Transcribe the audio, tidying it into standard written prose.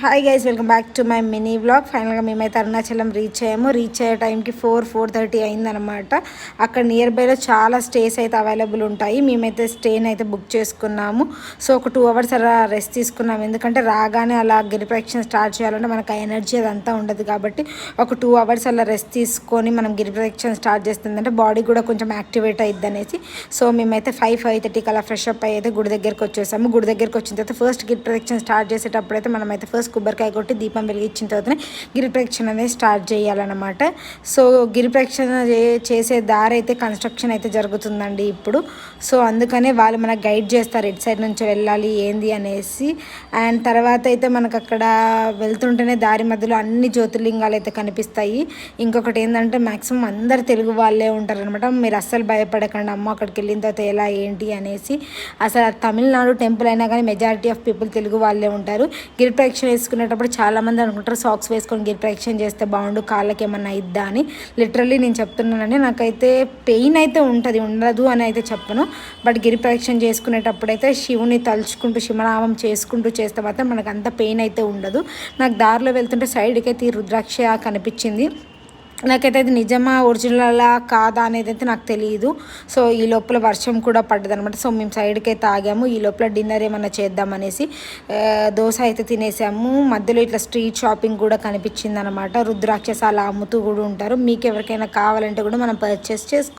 Hi guys, welcome back to my mini vlog. ఫైనల్గా మేమైతే Arunachalam reach అయ్యాము. రీచ్ అయ్యే టైంకి 4:30 అయిందనమాట. అక్కడ నియర్ బైలో చాలా స్టేస్ అయితే అవైలబుల్ ఉంటాయి. మేమైతే స్టేని అయితే బుక్ చేసుకున్నాము. సో ఒక 2 hours అలా రెస్ట్ తీసుకున్నాము. ఎందుకంటే రాగానే అలా గిరిప్రదక్షిణ స్టార్ట్ చేయాలంటే మనకు ఆ ఎనర్జీ అదంతా ఉండదు కాబట్టి ఒక 2 hours అలా రెస్ట్ తీసుకొని మనం గిరిప్రదక్షిణ స్టార్ట్ చేస్తుందంటే బాడీ కూడా కొంచెం యాక్టివేట్ అయ్యిద్ది అనేసి. సో మేమైతే 5:30కి అలా ఫ్రెష్ అప్ అయితే గుడి దగ్గరికి వచ్చేసాము. గుడి దగ్గరికి వచ్చిన తర్వాత ఫస్ట్ గిరిప్రదక్షిణ స్టార్ట్ చేసేటప్పుడు అయితే మనమైతే ఫస్ట్ కొబ్బరికాయ కొట్టి దీపం వెలిగించిన తర్వాతనే గిరిప్రదక్షిణ అనేది స్టార్ట్ చేయాలన్నమాట. సో గిరిప్రదక్షిణ చేసే దారి అయితే కన్స్ట్రక్షన్ అయితే జరుగుతుందండి ఇప్పుడు. సో అందుకనే వాళ్ళు మనకు గైడ్ చేస్తారు ఎటు సైడ్ నుంచి వెళ్ళాలి ఏంది అనేసి. అండ్ తర్వాత అయితే మనకు అక్కడ వెళ్తుంటేనే దారి మధ్యలో అన్ని జ్యోతిర్లింగాలు అయితే కనిపిస్తాయి. ఇంకొకటి ఏంటంటే మ్యాక్సిమం అందరు తెలుగు వాళ్ళే ఉంటారనమాట. మీరు అస్సలు భయపడకండి అమ్మ అక్కడికి వెళ్ళిన తర్వాత ఎలా ఏంటి అనేసి. అసలు తమిళనాడు టెంపుల్ అయినా కానీ మెజారిటీ ఆఫ్ పీపుల్ తెలుగు వాళ్ళే ఉంటారు. గిరిప్రదక్షిణ వేసుకునేటప్పుడు చాలామంది అనుకుంటారు సాక్స్ వేసుకొని గిరిప్రదక్షిణ చేస్తే బాగుండు, కాళ్ళకి ఏమన్నా ఇద్దా అని. లిటరల్లీ నేను చెప్తున్నానండి, నాకైతే పెయిన్ అయితే ఉంటుంది, ఉండదు అని అయితే చెప్పను. బట్ గిరిప్రదక్షిణ చేసుకునేటప్పుడు అయితే శివుని తలుచుకుంటూ శివనామం చేసుకుంటూ చేస్తే మాత్రం మనకు అంత పెయిన్ అయితే ఉండదు. నాకు దారిలో వెళ్తుంటే సైడ్కి అయితే ఈ రుద్రాక్ష కనిపించింది. నాకైతే అది నిజమా ఒరిజినలా కాదా అనేది అయితే నాకు తెలియదు. సో ఈ లోపల వర్షం కూడా పడ్డదనమాట. సో మేము సైడ్కి అయితే ఆగాము. ఈ లోపల డిన్నర్ ఏమన్నా చేద్దామనేసి దోశ అయితే తినేసాము. మధ్యలో ఇట్లా స్ట్రీట్ షాపింగ్ కూడా కనిపించింది అనమాట. రుద్రాక్షస్ అలా అమ్ముతూ కూడా ఉంటారు. మీకు ఎవరికైనా కావాలంటే కూడా మనం పర్చేస్ చేసుకో.